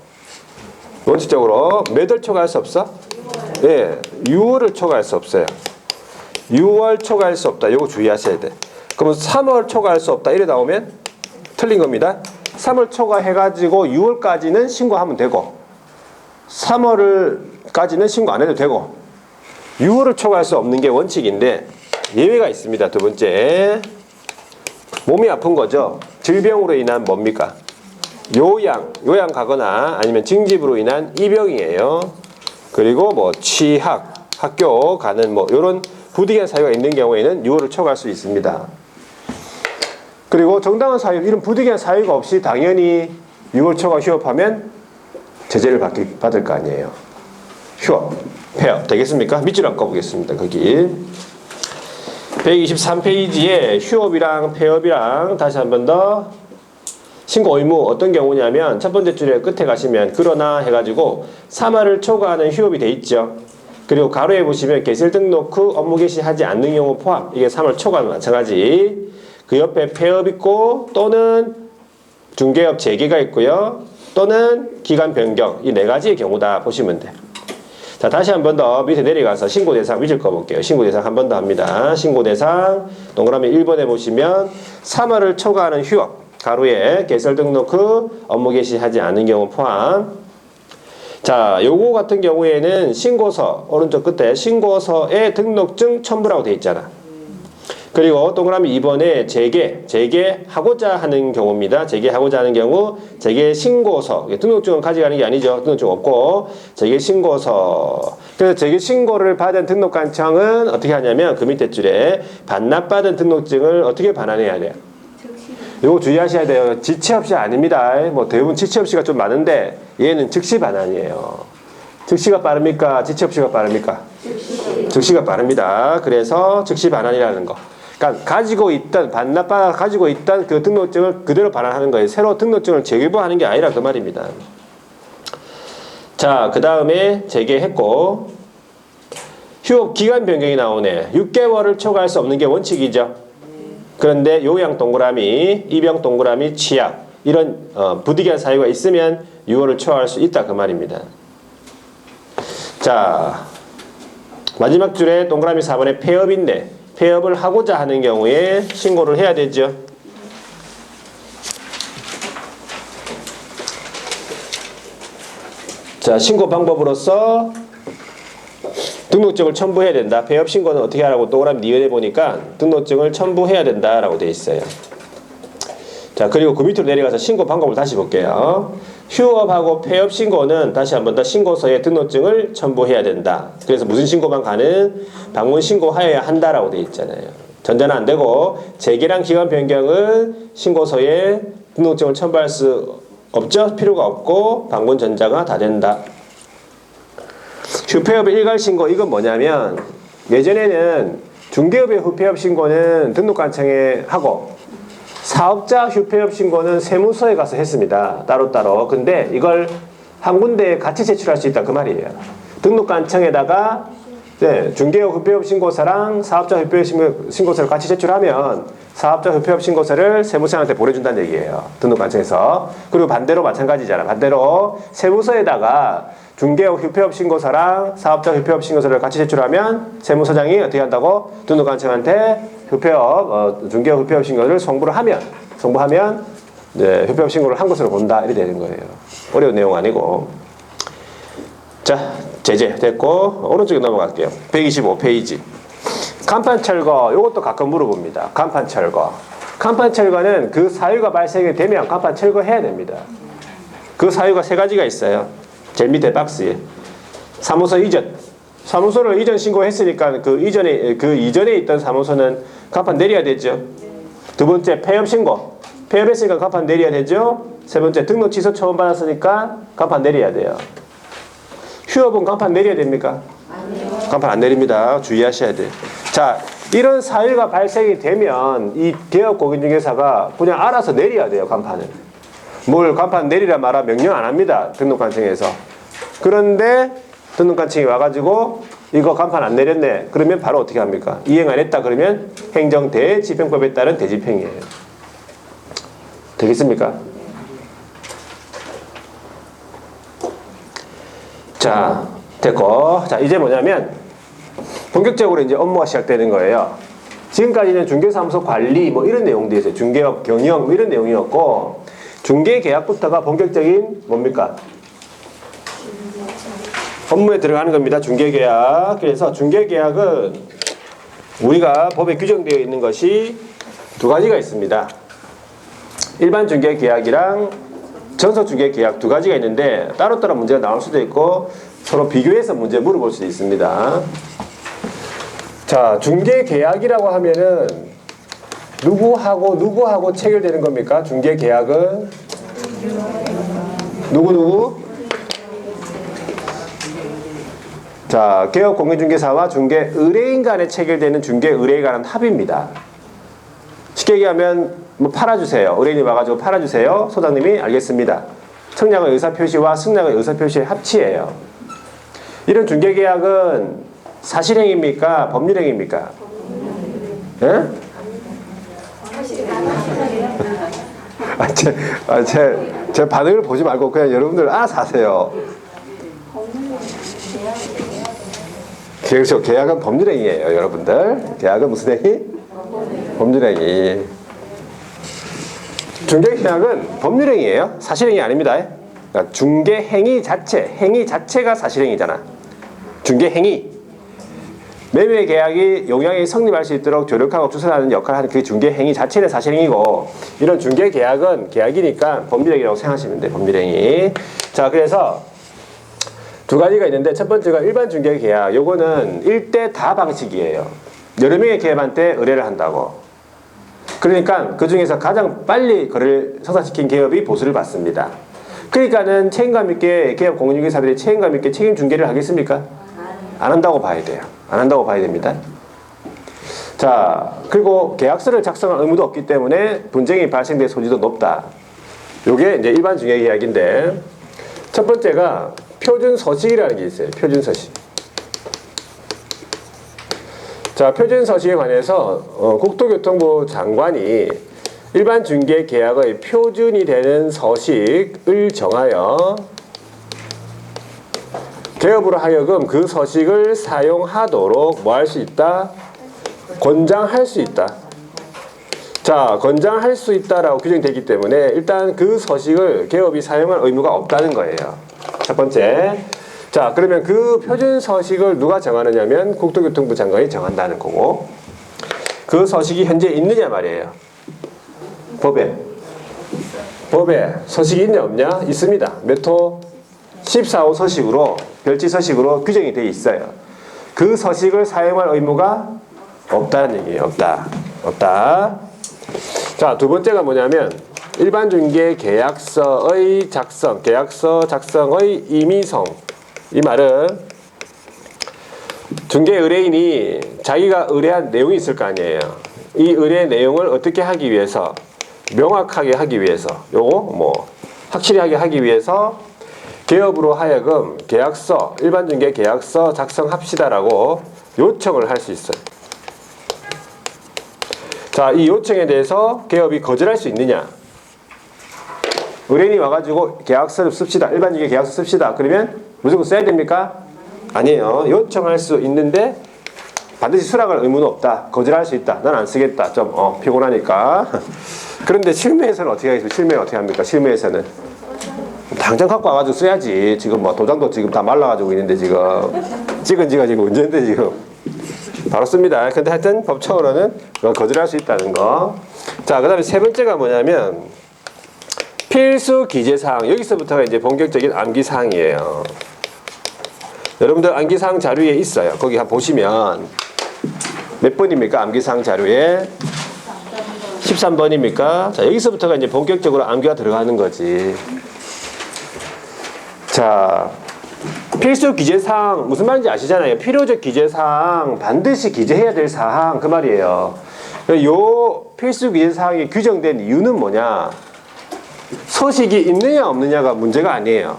몇 월 초과할 수 없어? 예, 6월을 초과할 수 없어요. 6월 초과할 수 없다. 이거 주의하셔야 돼. 그러면 3월 초과할 수 없다. 이래 나오면 틀린 겁니다. 3월 초과해가지고 6월까지는 신고하면 되고 3월까지는 신고 안 해도 되고 6월을 초과할 수 없는 게 원칙인데 예외가 있습니다. 두 번째, 몸이 아픈 거죠. 질병으로 인한 뭡니까? 요양 가거나 아니면 징집으로 인한 입영이에요. 그리고 뭐 취학, 학교 가는 뭐 이런 부득이한 사유가 있는 경우에는 6월을 초과할 수 있습니다. 그리고 정당한 사유, 이런 부득이한 사유가 없이 당연히 6월 초과 휴업하면 제재를 받을 거 아니에요. 휴업, 폐업 되겠습니까? 밑줄 한번 꺼보겠습니다. 거기 123페이지에 휴업이랑 폐업이랑 다시 한 번 더 신고 의무 어떤 경우냐면 첫 번째 줄에 끝에 가시면 그러나 해가지고 3월을 초과하는 휴업이 돼 있죠. 그리고 가로에 보시면 개설 등록 후 업무 개시하지 않는 경우 포함. 이게 3월 초과는 마찬가지. 그 옆에 폐업 있고 또는 중개업 재개가 있고요. 또는 기간 변경. 이 네 가지의 경우다 보시면 돼. 자, 다시 한 번 더 밑에 내려가서 신고대상 밑줄 꺼볼게요. 신고대상 한 번 더 합니다. 신고대상 동그라미 1번에 보시면 3월을 초과하는 휴업. 가로에 개설 등록 후 업무 개시하지 않은 경우 포함. 자, 요거 같은 경우에는 신고서 오른쪽 끝에 신고서에 등록증 첨부라고 되어 있잖아. 그리고 동그라미 2번에 재개하고자 하는 경우입니다. 재개하고자 하는 경우 재개 신고서. 등록증은 가져가는 게 아니죠. 등록증 없고 재개 신고서. 그래서 재개 신고를 받은 등록관청은 어떻게 하냐면 그 밑에 줄에 반납받은 등록증을 어떻게 반환해야 돼요? 이거 주의하셔야 돼요. 지체 없이 아닙니다. 뭐 대부분 지체 없이가 좀 많은데 얘는 즉시 반환이에요. 즉시가 빠릅니까? 지체 없이가 빠릅니까? 즉시가 빠릅니다. 그래서 즉시 반환이라는 거. 그러니까 반납받아 가지고 있던 그 등록증을 그대로 반환하는 거예요. 새로 등록증을 재개부하는 게 아니라 그 말입니다. 자, 그 다음에 재개했고 휴업 기간 변경이 나오네. 6개월을 초과할 수 없는 게 원칙이죠. 그런데 요양 동그라미, 입영 동그라미, 취약 이런 부득이한 사유가 있으면 6월을 초과할 수 있다 그 말입니다. 자, 마지막 줄에 동그라미 4번에 폐업인데 폐업을 하고자 하는 경우에 신고를 해야 되죠. 자, 신고 방법으로서 등록증을 첨부해야 된다. 폐업 신고는 어떻게 하라고 동그라미 니은에 보니까 등록증을 첨부해야 된다라고 되어 있어요. 자, 그리고 그 밑으로 내려가서 신고 방법을 다시 볼게요. 휴업하고 폐업 신고는 다시 한 번 더 신고서에 등록증을 첨부해야 된다. 그래서 무슨 신고만 가는 방문 신고하여야 한다라고 되어 있잖아요. 전자는 안 되고 재개랑 기간 변경은 신고서에 등록증을 첨부할 수 없죠. 필요가 없고 방문 전자가 다 된다. 휴폐업의 일괄 신고 이건 뭐냐면 예전에는 중개업의 휴폐업 신고는 등록관청에 하고 사업자 휴폐업 신고는 세무서에 가서 했습니다. 따로따로. 근데 이걸 한 군데에 같이 제출할 수 있다 그 말이에요. 등록관청에다가 중개업 휴폐업 신고서랑 사업자 휴폐업 신고서를 같이 제출하면 사업자 휴폐업 신고서를 세무서한테 보내준다는 얘기예요. 등록관청에서. 그리고 반대로 마찬가지잖아. 반대로 세무서에다가 중개업 휴폐업 신고서랑 사업자 휴폐업 신고서를 같이 제출하면 세무서장이 어떻게 한다고? 등록관청한테 중개업 휴폐업 신고를 송부하면 휴폐업 신고를 한 것으로 본다 이렇게 되는 거예요. 어려운 내용 아니고. 자, 제재 됐고 오른쪽에 넘어갈게요. 125페이지. 간판 철거 이것도 가끔 물어봅니다. 간판 철거. 간판 철거는 그 사유가 발생이 되면 간판 철거해야 됩니다. 그 사유가 세 가지가 있어요. 제일 밑에 박스에 사무소 이전. 사무소를 이전 신고했으니까 그 이전에 있던 사무소는 간판 내려야 되죠. 두 번째 폐업 신고. 폐업했으니까 간판 내려야 되죠. 세 번째 등록 취소 처분 받았으니까 간판 내려야 돼요. 휴업은 간판 내려야 됩니까? 아니요. 간판 안 내립니다. 주의하셔야 돼요. 자, 이런 사유가 발생이 되면 이 개업공인중개사가 그냥 알아서 내려야 돼요. 간판을. 뭘 간판 내리라 말아 명령 안 합니다. 등록관청에서. 그런데 등록관청이 와가지고 이거 간판 안 내렸네. 그러면 바로 어떻게 합니까? 이행 안 했다 그러면 행정대집행법에 따른 대집행이에요. 되겠습니까? 자, 됐고. 자, 이제 뭐냐면 본격적으로 이제 업무가 시작되는 거예요. 지금까지는 중개사무소 관리 뭐 이런 내용들이 있어요. 중개업, 경영 뭐 이런 내용이었고, 중개계약부터가 본격적인 뭡니까? 업무에 들어가는 겁니다. 중개계약. 그래서 중개계약은 우리가 법에 규정되어 있는 것이 두 가지가 있습니다. 일반 중개계약이랑 전서중개계약 두 가지가 있는데 따로따로 문제가 나올 수도 있고 서로 비교해서 문제 물어볼 수도 있습니다. 자, 중개계약이라고 하면은 누구하고 체결되는 겁니까? 중개계약은 누구? 자, 개업공인중개사와 중개의뢰인 간에 체결되는 중개의뢰에 관한 합의입니다. 쉽게 얘기하면 뭐 팔아주세요. 의뢰인이 와가지고 팔아주세요. 소장님이 알겠습니다. 청약의 의사표시와 승낙의 의사표시의 합치예요. 이런 중개계약은 사실행위입니까? 법률행위입니까? 예? 제 반응을 보지 말고 그냥 여러분들 알아서 하세요. 그렇죠. 계약은 법률행위예요, 여러분들. 계약은 무슨 행위? 법률행위. 중개계약은 법률행위예요. 사실행위 아닙니다. 그러니까 중개행위 자체가 사실행위잖아. 중개행위. 매매계약이 용역이 성립할 수 있도록 조력하고 주선하는 역할을 하는 그 중개행위 자체는 사실행위고, 이런 중개계약은 계약이니까 법률행위라고 생각하시면 돼요. 법률행위. 자, 그래서 두 가지가 있는데 첫 번째가 일반 중개계약. 요거는 1대 다 방식이에요. 여러 명의 기업한테 의뢰를 한다고. 그러니까 그 중에서 가장 빨리 거래를 성사시킨 기업이 보수를 받습니다. 그러니까는 책임감 있게 기업 공인중개사들이 책임감 있게 책임 중개를 하겠습니까? 안 한다고 봐야 돼요. 안 한다고 봐야 됩니다. 자, 그리고 계약서를 작성할 의무도 없기 때문에 분쟁이 발생될 소지도 높다. 요게 이제 일반 중개계약인데, 첫 번째가 표준서식이라는 게 있어요. 표준서식. 자, 표준서식에 관해서 국토교통부 장관이 일반 중개계약의 표준이 되는 서식을 정하여 개업으로 하여금 그 서식을 사용하도록 뭐 할 수 있다? 권장할 수 있다. 자, 권장할 수 있다라고 규정되기 때문에 일단 그 서식을 개업이 사용할 의무가 없다는 거예요. 첫 번째. 자, 그러면 그 표준 서식을 누가 정하느냐면 국토교통부 장관이 정한다는 거고, 그 서식이 현재 있느냐 말이에요. 법에 서식이 있냐 없냐? 있습니다. 몇 호? 14호 서식으로, 별지 서식으로 규정이 되어 있어요. 그 서식을 사용할 의무가 없다는 얘기예요. 없다. 자, 두 번째가 뭐냐면 일반 중개 계약서의 작성, 계약서 작성의 임의성. 이 말은 중개 의뢰인이 자기가 의뢰한 내용이 있을 거 아니에요. 이 의뢰 내용을 어떻게 하기 위해서, 명확하게 하기 위해서, 요거 뭐 확실히 하게 하기 위해서 개업으로 하여금 계약서, 일반 중개 계약서 작성합시다라고 요청을 할 수 있어요. 자, 이 요청에 대해서 개업이 거절할 수 있느냐? 의뢰인이 와가지고 계약서를 씁시다. 일반 중개 계약서 씁시다. 그러면 무조건 써야 됩니까? 아니에요. 요청할 수 있는데 반드시 수락할 의무는 없다. 거절할 수 있다. 난 안 쓰겠다. 좀 피곤하니까. 그런데 실무에서는 어떻게 하겠습니까? 실무에 어떻게 합니까? 실무에서는 당장 갖고 와가지고 써야지. 지금 뭐 도장도 지금 다 말라가지고 있는데 지금 찍은 지가 지금 언제인데 지금 바로 씁니다. 근데 하여튼 법적으로는 거절할 수 있다는 거. 자, 그 다음에 세 번째가 뭐냐면 필수 기재사항. 여기서부터가 이제 본격적인 암기사항이에요. 여러분들 암기사항 자료에 있어요. 거기 한번 보시면 몇 번입니까? 암기사항 자료에 13번입니까? 자, 여기서부터가 이제 본격적으로 암기가 들어가는 거지. 자, 필수 기재사항 무슨 말인지 아시잖아요. 필요적 기재사항, 반드시 기재해야 될 사항, 그 말이에요. 요 필수 기재사항이 규정된 이유는 뭐냐? 서식이 있느냐 없느냐가 문제가 아니에요.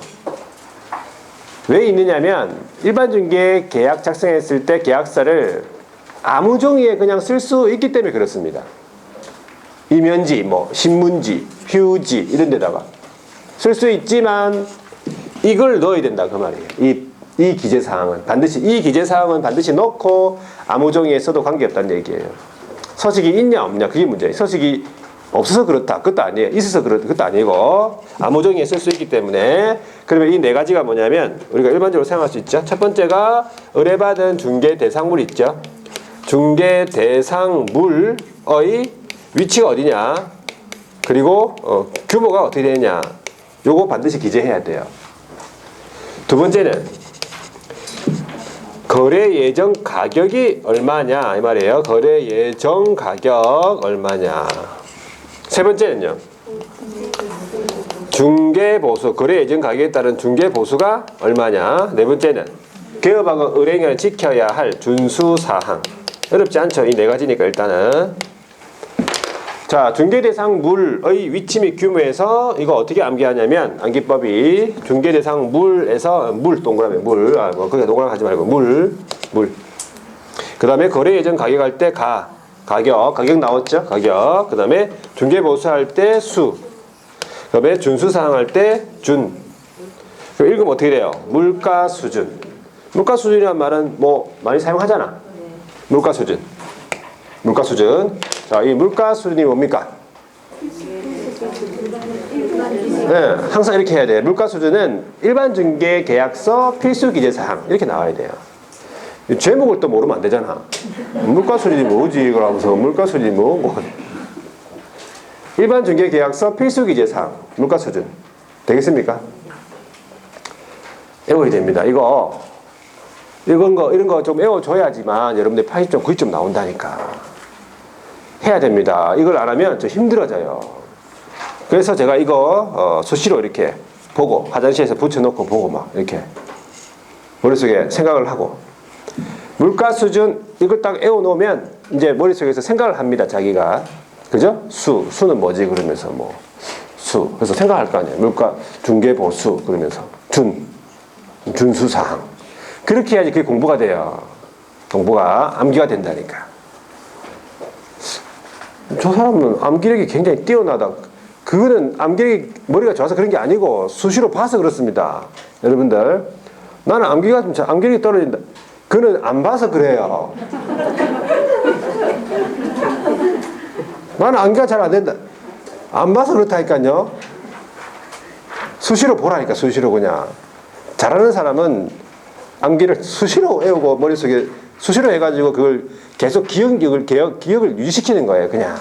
왜 있느냐면 일반 중개 계약 작성했을 때 계약서를 아무 종이에 그냥 쓸 수 있기 때문에 그렇습니다. 이면지, 뭐 신문지, 휴지 이런 데다가 쓸 수 있지만 이걸 넣어야 된다 그 말이에요. 이 기재사항은 반드시 넣고 아무 종이에 써도 관계없다는 얘기예요. 서식이 있냐 없냐 그게 문제예요. 서식이 없어서 그렇다 그것도 아니에요. 있어서 그렇다 그것도 아니고 아무 종이에 쓸 수 있기 때문에. 그러면 이 네 가지가 뭐냐면 우리가 일반적으로 사용할 수 있죠. 첫 번째가 의뢰받은 중개 대상물 있죠. 중개 대상물의 위치가 어디냐, 그리고 규모가 어떻게 되느냐, 요거 반드시 기재해야 돼요. 두 번째는 거래 예정 가격이 얼마냐 이 말이에요. 거래 예정 가격 얼마냐. 세 번째는요, 중개 보수, 거래 예정 가격에 따른 중개 보수가 얼마냐. 네 번째는 개업하고 의뢰인이 지켜야 할 준수 사항. 어렵지 않죠? 이 네 가지니까 일단은. 자, 중개 대상 물의 위치 및 규모에서 이거 어떻게 암기하냐면 암기법이 중개 대상 물에서 물 동그라미 물, 뭐 그게 동그라미 하지 말고 물. 그다음에 거래 예정 가격 할 때 가격 나왔죠? 가격. 그다음에 중개 보수할 때 수. 그다음에 준수 사항 할 때 준. 그럼 읽으면 어떻게 돼요? 물가 수준. 물가 수준이란 말은 뭐 많이 사용하잖아. 물가 수준. 자, 이 물가 수준이 뭡니까? 네, 항상 이렇게 해야 돼요. 물가 수준은 일반 중개 계약서 필수 기재 사항 이렇게 나와야 돼요. 제목을 또 모르면 안 되잖아. 물가 수준이 뭐지? 그러면서 물가 수준이 뭐. 일반 중개 계약서 필수 기재 사항 물가 수준 되겠습니까? 외워야 됩니다. 이런 거 좀 외워줘야지만 여러분들 80점, 90점 나온다니까. 해야 됩니다. 이걸 안 하면 좀 힘들어져요. 그래서 제가 이거 수시로 이렇게 보고 화장실에서 붙여놓고 보고 막 이렇게 머릿속에 생각을 하고, 물가 수준 이걸 딱 외워놓으면 이제 머릿속에서 생각을 합니다. 자기가. 그죠? 수는 뭐지? 그러면서 뭐 수. 그래서 생각할 거 아니에요. 물가 중개보수 그러면서 준수사항. 그렇게 해야지 그게 공부가 돼요. 공부가 암기가 된다니까. 저 사람은 암기력이 굉장히 뛰어나다. 그거는 암기력이 머리가 좋아서 그런 게 아니고 수시로 봐서 그렇습니다. 여러분들, 나는 암기력이 떨어진다. 그는 안 봐서 그래요. 나는 암기가 잘 안 된다. 안 봐서 그렇다니까요. 수시로 보라니까. 수시로 그냥. 잘하는 사람은 암기를 수시로 외우고 머릿속에 수시로 해가지고 그걸 계속 기억을 유지시키는 거예요. 그냥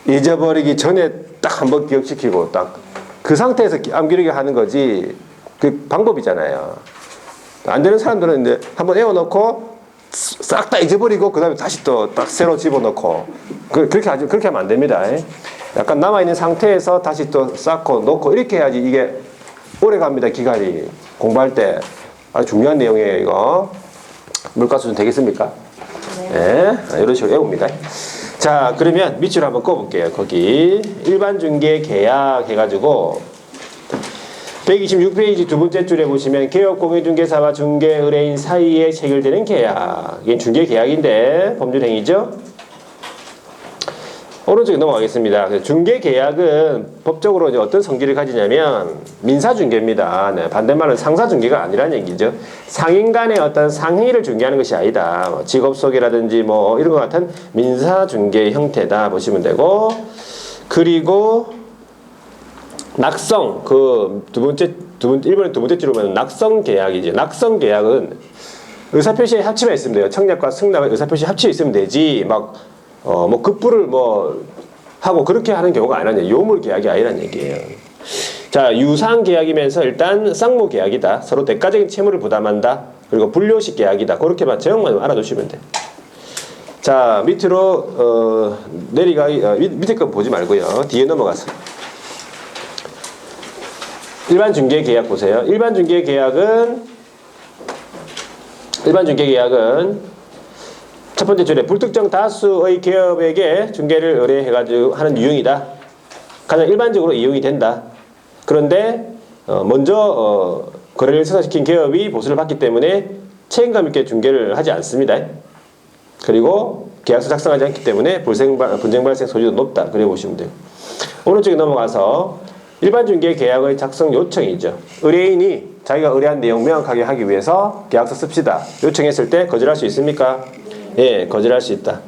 잊어버리기 전에 딱 한번 기억시키고 딱 그 상태에서 암기력이 하는 거지. 그 방법이잖아요. 안 되는 사람들은 이제 한번 외워놓고 싹 다 잊어버리고 그 다음에 다시 또 딱 새로 집어넣고 그렇게 하면 안 됩니다. 약간 남아있는 상태에서 다시 또 쌓고 놓고 이렇게 해야지 이게 오래 갑니다. 기간이. 공부할 때 아주 중요한 내용이에요. 이거 물가 수준 되겠습니까? 네. 이런 식으로 외웁니다. 자, 그러면 밑줄 한번 꺼볼게요. 거기 일반 중개 계약 해가지고 126페이지 두 번째 줄에 보시면 개업 공인중개사와 중개 의뢰인 사이에 체결되는 계약. 이게 중개 계약인데 법률행위죠. 오른쪽에 넘어가겠습니다. 중개 계약은 법적으로 이제 어떤 성질을 가지냐면 민사중개입니다. 네, 반대말은 상사중개가 아니라는 얘기죠. 상인 간의 어떤 상의를 중개하는 것이 아니다. 뭐 직업소개라든지 뭐 이런 것 같은 민사중개 형태다 보시면 되고, 그리고 낙성, 그 일본의 두 번째 줄로 보면 낙성 계약이죠. 낙성 계약은 의사표시에 합치만 있으면 돼요. 청약과 승낙의 의사표시 합치에 있으면 되지. 뭐 급부를 뭐 하고 그렇게 하는 경우가 아니라는 얘기예요. 요물 계약이 아니라는 얘기예요. 자, 유상 계약이면서 일단 쌍무 계약이다. 서로 대가적인 채무를 부담한다. 그리고 불료식 계약이다. 그렇게만 제목만 알아두시면 돼. 자, 밑으로 밑에 거 보지 말고요. 뒤에 넘어가서 일반 중개 계약 보세요. 일반 중개 계약은 첫 번째 줄에 불특정 다수의 기업에게 중개를 의뢰해가지고 하는 유형이다. 가장 일반적으로 이용이 된다. 그런데 먼저 거래를 성사시킨 기업이 보수를 받기 때문에 책임감 있게 중개를 하지 않습니다. 그리고 계약서 작성하지 않기 때문에 분쟁 발생 소지도 높다. 그래 보시면 돼요. 오른쪽에 넘어가서 일반 중개 계약의 작성 요청이죠. 의뢰인이 자기가 의뢰한 내용 명확하게 하기 위해서 계약서 씁시다. 요청했을 때 거절할 수 있습니까? 예, 거절할 수 있다.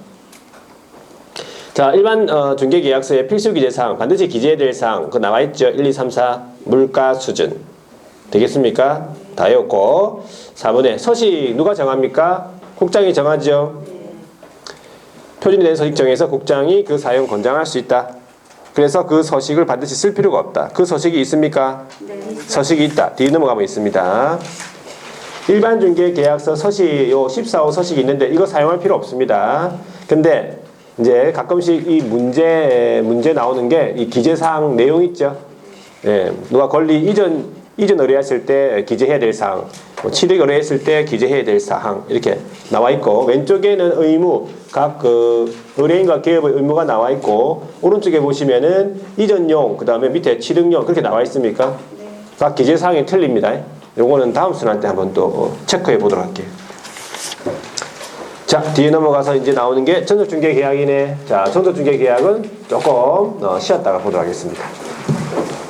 자, 일반 중개 계약서의 필수 기재사항, 반드시 기재해야 될 사항, 그거 나와 있죠. 1, 2, 3, 4 물가 수준. 되겠습니까? 다 외웠고 4번에 서식 누가 정합니까? 국장이 정하죠. 표준이 된 서식 정해서 국장이 그 사용 권장할 수 있다. 그래서 그 서식을 반드시 쓸 필요가 없다. 그 서식이 있습니까? 네. 서식이 있다. 뒤 넘어가면 있습니다. 일반 중개 계약서 서식 요 14호 서식이 있는데 이거 사용할 필요 없습니다. 근데 이제 가끔씩 이 문제 나오는 게 이 기재사항 내용 있죠. 예, 누가 권리 이전 의뢰했을 때 기재해야 될 사항, 취득 의뢰했을 때 기재해야 될 사항 이렇게 나와 있고 왼쪽에는 의무 각 그 의뢰인과 기업의 의무가 나와 있고 오른쪽에 보시면은 이전용 그 다음에 밑에 취득용 그렇게 나와 있습니까? 네. 각 기재 사항이 틀립니다. 요거는 다음 순환 때 한번 또 체크해 보도록 할게요. 자, 뒤에 넘어가서 이제 나오는 게 전속중개 계약이네. 자, 전속중개 계약은 조금 쉬었다가 보도록 하겠습니다.